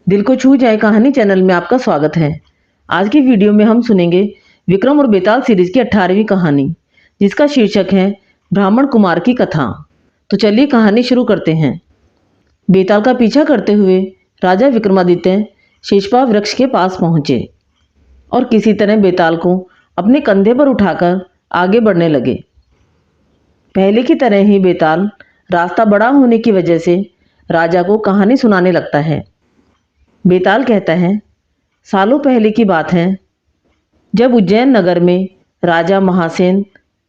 दिल को छू जाए कहानी चैनल में आपका स्वागत है। आज की वीडियो में हम सुनेंगे विक्रम और बेताल सीरीज की 18वीं कहानी, जिसका शीर्षक है ब्राह्मण कुमार की कथा। तो चलिए कहानी शुरू करते हैं। बेताल का पीछा करते हुए राजा विक्रमादित्य शेषपा वृक्ष के पास पहुंचे और किसी तरह बेताल को अपने कंधे पर उठाकर आगे बढ़ने लगे। पहले की तरह ही बेताल रास्ता बड़ा होने की वजह से राजा को कहानी सुनाने लगता है। बेताल कहता है, सालों पहले की बात है, जब उज्जैन नगर में राजा महासेन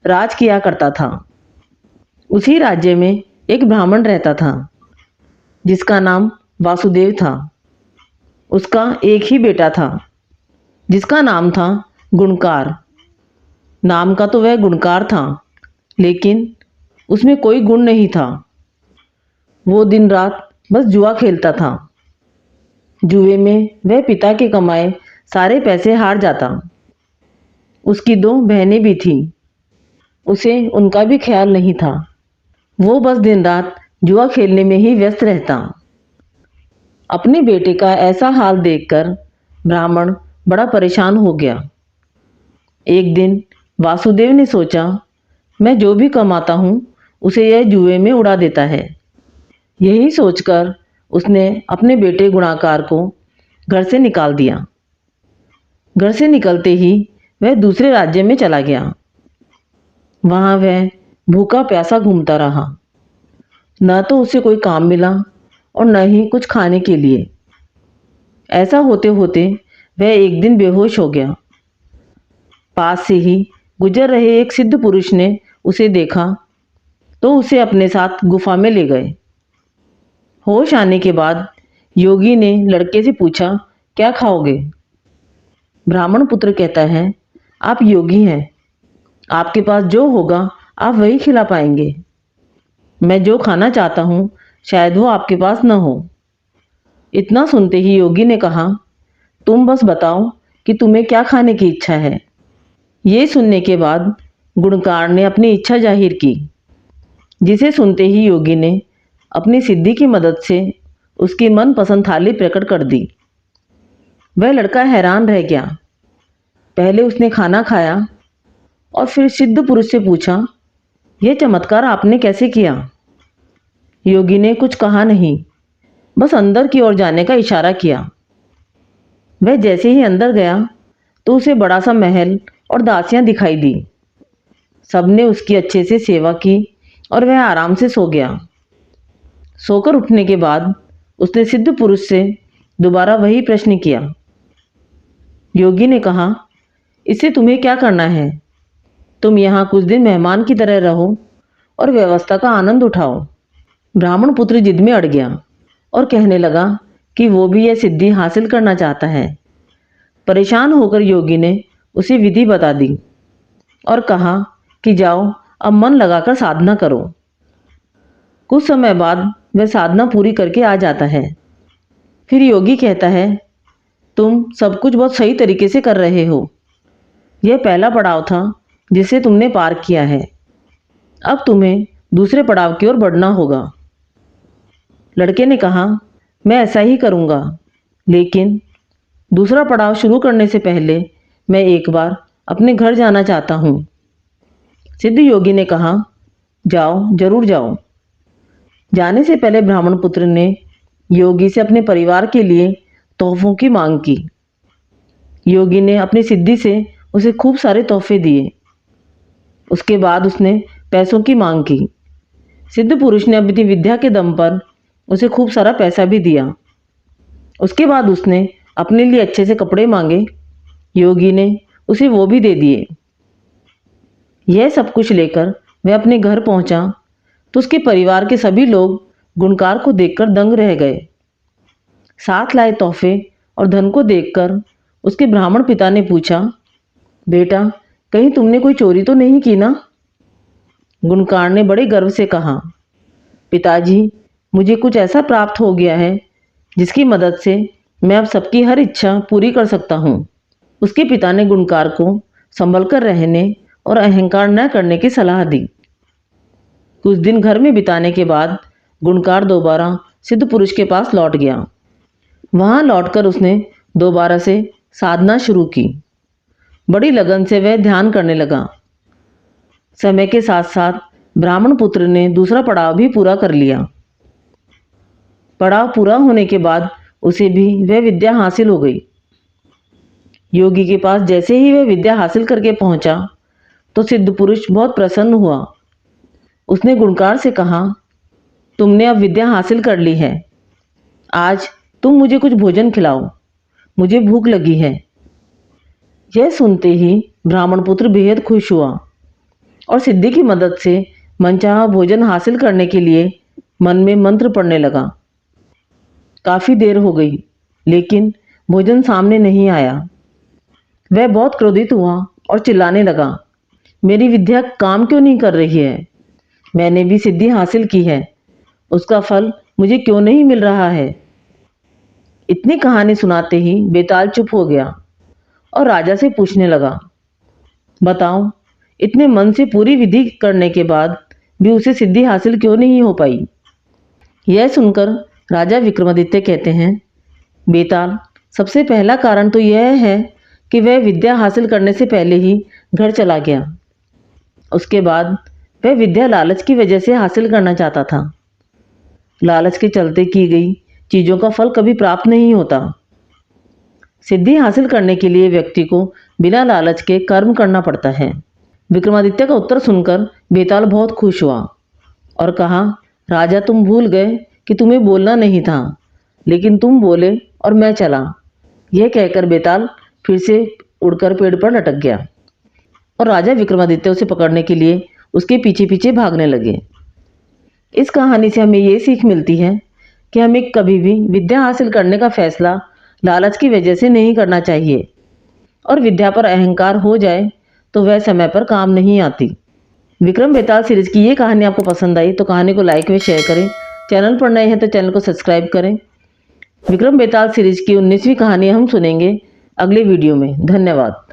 राज किया करता था। उसी राज्य में एक ब्राह्मण रहता था जिसका नाम वासुदेव था। उसका एक ही बेटा था जिसका नाम था गुणकार। नाम का तो वह गुणकार था, लेकिन उसमें कोई गुण नहीं था। वो दिन रात बस जुआ खेलता था। जुए में वह पिता के कमाए सारे पैसे हार जाता। उसकी 2 बहनें भी थीं। उसे उनका भी ख्याल नहीं था। वो बस दिन रात जुआ खेलने में ही व्यस्त रहता। अपने बेटे का ऐसा हाल देखकर ब्राह्मण बड़ा परेशान हो गया। एक दिन वासुदेव ने सोचा, मैं जो भी कमाता हूँ उसे यह जुए में उड़ा देता है। यही सोचकर उसने अपने बेटे गुणाकार को घर से निकाल दिया। घर से निकलते ही वह दूसरे राज्य में चला गया। वहां वह भूखा प्यासा घूमता रहा। न तो उसे कोई काम मिला और न ही कुछ खाने के लिए। ऐसा होते होते वह एक दिन बेहोश हो गया। पास से ही गुजर रहे एक सिद्ध पुरुष ने उसे देखा तो उसे अपने साथ गुफा में ले गए। होश आने के बाद योगी ने लड़के से पूछा, क्या खाओगे? ब्राह्मण पुत्र कहता है, आप योगी हैं, आपके पास जो होगा आप वही खिला पाएंगे। मैं जो खाना चाहता हूँ शायद वो आपके पास न हो। इतना सुनते ही योगी ने कहा, तुम बस बताओ कि तुम्हें क्या खाने की इच्छा है। ये सुनने के बाद गुणकार ने अपनी इच्छा जाहिर की, जिसे सुनते ही योगी ने अपनी सिद्धि की मदद से उसकी मनपसंद थाली प्रकट कर दी। वह लड़का हैरान रह गया। पहले उसने खाना खाया और फिर सिद्ध पुरुष से पूछा, यह चमत्कार आपने कैसे किया? योगी ने कुछ कहा नहीं, बस अंदर की ओर जाने का इशारा किया। वह जैसे ही अंदर गया तो उसे बड़ा सा महल और दासियां दिखाई दी। सबने उसकी अच्छे से सेवा की और वह आराम से सो गया। सोकर उठने के बाद उसने सिद्ध पुरुष से दोबारा वही प्रश्न किया। योगी ने कहा, इससे तुम्हें क्या करना है? तुम यहाँ कुछ दिन मेहमान की तरह रहो और व्यवस्था का आनंद उठाओ। ब्राह्मण पुत्र जिद में अड़ गया और कहने लगा कि वो भी यह सिद्धि हासिल करना चाहता है। परेशान होकर योगी ने उसे विधि बता दी और कहा कि जाओ अब मन लगाकर साधना करो। कुछ समय बाद वह साधना पूरी करके आ जाता है। फिर योगी कहता है, तुम सब कुछ बहुत सही तरीके से कर रहे हो। यह पहला पड़ाव था जिसे तुमने पार किया है। अब तुम्हें दूसरे पड़ाव की ओर बढ़ना होगा। लड़के ने कहा, मैं ऐसा ही करूँगा, लेकिन दूसरा पड़ाव शुरू करने से पहले मैं एक बार अपने घर जाना चाहता हूँ। सिद्ध योगी ने कहा, जाओ, जरूर जाओ। जाने से पहले ब्राह्मण पुत्र ने योगी से अपने परिवार के लिए तोहफों की मांग की। योगी ने अपनी सिद्धि से उसे खूब सारे तोहफे दिए। उसके बाद उसने पैसों की मांग की। सिद्ध पुरुष ने अपनी विद्या के दम पर उसे खूब सारा पैसा भी दिया। उसके बाद उसने अपने लिए अच्छे से कपड़े मांगे। योगी ने उसे वो भी दे दिए। यह सब कुछ लेकर वह अपने घर पहुंचा तो उसके परिवार के सभी लोग गुणकार को देखकर दंग रह गए। साथ लाए तोहफे और धन को देखकर उसके ब्राह्मण पिता ने पूछा, बेटा, कहीं तुमने कोई चोरी तो नहीं की ना? गुणकार ने बड़े गर्व से कहा, पिताजी, मुझे कुछ ऐसा प्राप्त हो गया है जिसकी मदद से मैं अब सबकी हर इच्छा पूरी कर सकता हूँ। उसके पिता ने गुणकार को संभल कर रहने और अहंकार न करने की सलाह दी। कुछ दिन घर में बिताने के बाद गुणकार दोबारा सिद्ध पुरुष के पास लौट गया। वहां लौटकर उसने दोबारा से साधना शुरू की। बड़ी लगन से वह ध्यान करने लगा। समय के साथ साथ ब्राह्मण पुत्र ने दूसरा पड़ाव भी पूरा कर लिया। पड़ाव पूरा होने के बाद उसे भी वह विद्या हासिल हो गई। योगी के पास जैसे ही वह विद्या हासिल करके पहुंचा तो सिद्ध पुरुष बहुत प्रसन्न हुआ। उसने गुणकार से कहा, तुमने अब विद्या हासिल कर ली है, आज तुम मुझे कुछ भोजन खिलाओ, मुझे भूख लगी है। यह सुनते ही ब्राह्मण पुत्र बेहद खुश हुआ और सिद्धि की मदद से मनचाहा भोजन हासिल करने के लिए मन में मंत्र पढ़ने लगा। काफी देर हो गई लेकिन भोजन सामने नहीं आया। वह बहुत क्रोधित हुआ और चिल्लाने लगा, मेरी विद्या काम क्यों नहीं कर रही है? मैंने भी सिद्धि हासिल की है, उसका फल मुझे क्यों नहीं मिल रहा है? इतनी कहानी सुनाते ही बेताल चुप हो गया और राजा से पूछने लगा, बताओ, इतने मन से पूरी विधि करने के बाद भी उसे सिद्धि हासिल क्यों नहीं हो पाई? यह सुनकर राजा विक्रमादित्य कहते हैं, बेताल, सबसे पहला कारण तो यह है कि वह विद्या हासिल करने से पहले ही घर चला गया। उसके बाद वह विद्या लालच की वजह से हासिल करना चाहता था। लालच के चलते की गई चीजों का फल कभी प्राप्त नहीं होता। सिद्धि हासिल करने के लिए व्यक्ति को बिना लालच के कर्म करना पड़ता है। विक्रमादित्य का उत्तर सुनकर बेताल बहुत खुश हुआ और कहा, राजा, तुम भूल गए कि तुम्हें बोलना नहीं था, लेकिन तुम बोले और मैं चला। यह कहकर बेताल फिर से उड़कर पेड़ पर लटक गया और राजा विक्रमादित्य उसे पकड़ने के लिए उसके पीछे पीछे भागने लगे। इस कहानी से हमें ये सीख मिलती है कि हमें कभी भी विद्या हासिल करने का फैसला लालच की वजह से नहीं करना चाहिए और विद्या पर अहंकार हो जाए तो वह समय पर काम नहीं आती। विक्रम बेताल सीरीज की ये कहानी आपको पसंद आई तो कहानी को लाइक व शेयर करें। चैनल पर नए हैं तो चैनल को सब्सक्राइब करें। विक्रम बेताल सीरीज की 19वीं कहानी हम सुनेंगे अगले वीडियो में। धन्यवाद।